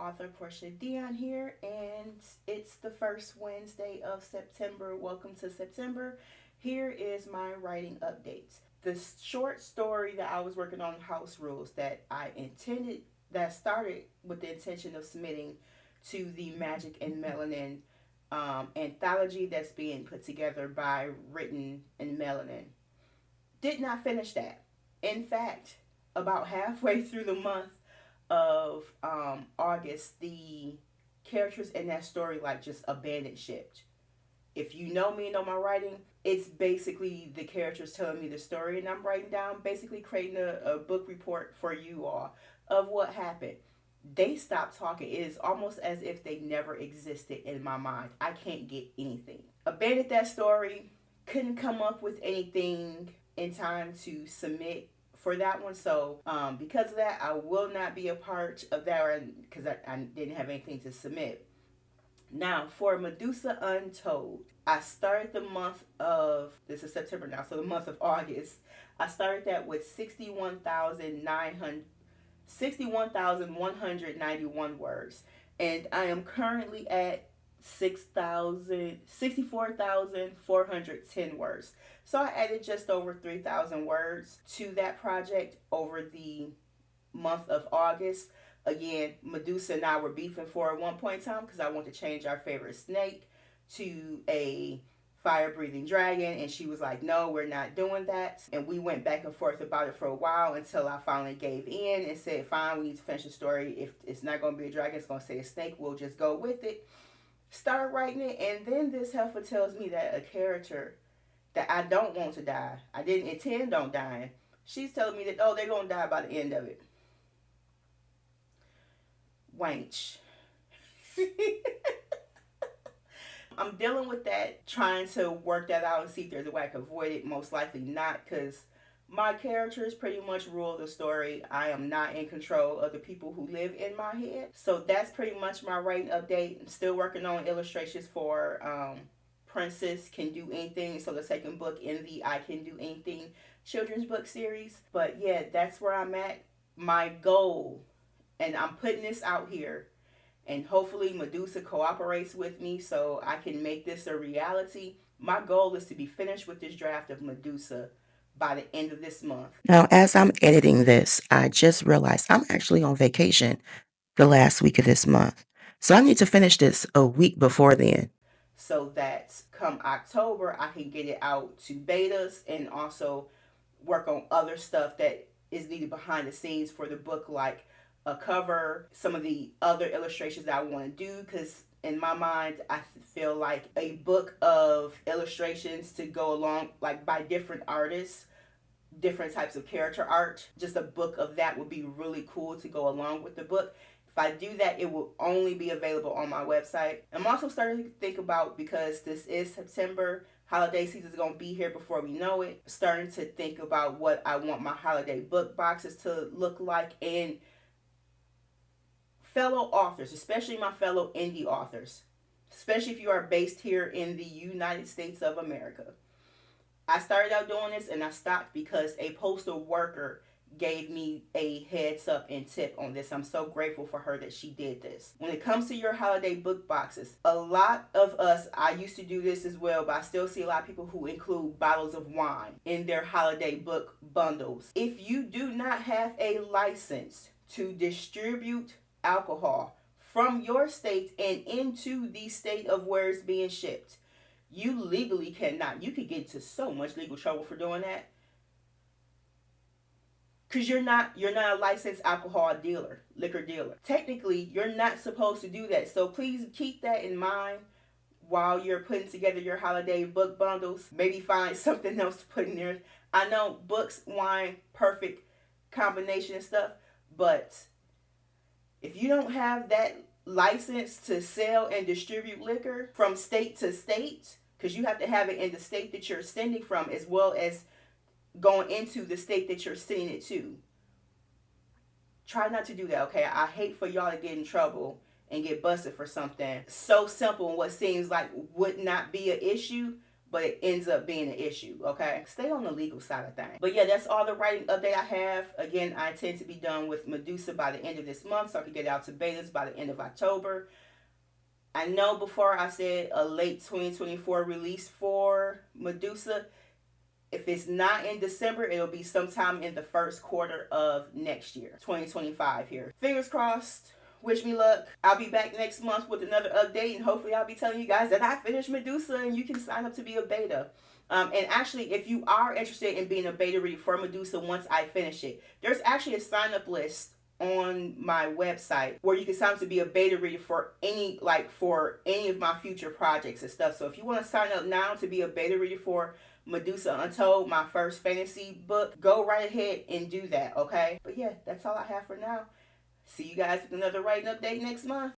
author Portia Dion here, and it's the first Wednesday of September. Welcome to September. Here is my writing updates. The short story that I was working on, House Rules, that started with the intention of submitting to the Magic and Melanin anthology that's being put together by Written and Melanin. Did not finish that. In fact, about halfway through the month of August, the characters in that story like just abandoned ship. If you know me and know my writing, it's basically the characters telling me the story, and I'm writing down, basically creating a book report for you all of what happened. They stopped talking. It is almost as if they never existed in my mind. I can't get anything. Abandoned that story. Couldn't come up with anything in time to submit for that one. So because of that, I will not be a part of that because I didn't have anything to submit. Now, for Medusa Untold, I started the month of, this is September now, so the month of August. I started that with 61,191 words. And I am currently at 64,410 words. So I added just over 3,000 words to that project over the month of August. Again, Medusa and I were beefing for at one point in time because I wanted to change our favorite snake to a fire breathing dragon, and she was like, no, we're not doing that. And we went back and forth about it for a while until I finally gave in and said, fine, we need to finish the story. If it's not going to be a dragon, it's going to say a snake, we'll just go with it. Start writing it, and then this heifer tells me that a character that I don't want to die, I didn't intend on dying, she's telling me that, oh, they're going to die by the end of it. Wench. I'm dealing with that, trying to work that out and see if there's a way I can avoid it. Most likely not, because my characters pretty much rule the story. I am not in control of the people who live in my head. So that's pretty much my writing update. I'm still working on illustrations for Princess Can Do Anything. So the second book in the I Can Do Anything children's book series. But yeah, that's where I'm at. My goal, and I'm putting this out here, and hopefully Medusa cooperates with me so I can make this a reality. My goal is to be finished with this draft of Medusa by the end of this month. Now, as I'm editing this, I just realized I'm actually on vacation the last week of this month. So I need to finish this a week before then. So that come October, I can get it out to betas and also work on other stuff that is needed behind the scenes for the book, like a cover, some of the other illustrations that I want to do, because in my mind, I feel like a book of illustrations to go along, like by different artists, different types of character art. Just a book of that would be really cool to go along with the book. If I do that, it will only be available on my website. I'm also starting to think about, because this is September, holiday season is going to be here before we know it, starting to think about what I want my holiday book boxes to look like. And fellow authors, especially my fellow indie authors, especially if you are based here in the United States of America. I started out doing this and I stopped because a postal worker gave me a heads up and tip on this. I'm so grateful for her that she did this. When it comes to your holiday book boxes, a lot of us, I used to do this as well, but I still see a lot of people who include bottles of wine in their holiday book bundles. If you do not have a license to distribute alcohol from your state and into the state of where it's being shipped, you legally cannot. You could get into so much legal trouble for doing that, because you're not a licensed alcohol dealer, liquor dealer. Technically, you're not supposed to do that. So please keep that in mind while you're putting together your holiday book bundles. Maybe find something else to put in there. I know books, wine, perfect combination and stuff, but if you don't have that license to sell and distribute liquor from state to state, because you have to have it in the state that you're sending from as well as going into the state that you're sending it to, try not to do that, okay? I hate for y'all to get in trouble and get busted for something so simple and what seems like would not be an issue, but it ends up being an issue, okay? Stay on the legal side of things. But yeah, that's all the writing update I have. Again, I intend to be done with Medusa by the end of this month, so I can get it out to betas by the end of October. I know before I said a late 2024 release for Medusa. If it's not in December, it'll be sometime in the first quarter of next year, 2025 here. Fingers crossed. Wish me luck. I'll be back next month with another update, and hopefully I'll be telling you guys that I finished Medusa and you can sign up to be a beta. And actually, if you are interested in being a beta reader for Medusa once I finish it, there's actually a sign up list on my website where you can sign up to be a beta reader for any of my future projects and stuff. So if you want to sign up now to be a beta reader for Medusa Untold, my first fantasy book, go right ahead and do that, okay? But yeah, that's all I have for now. See you guys with another writing update next month.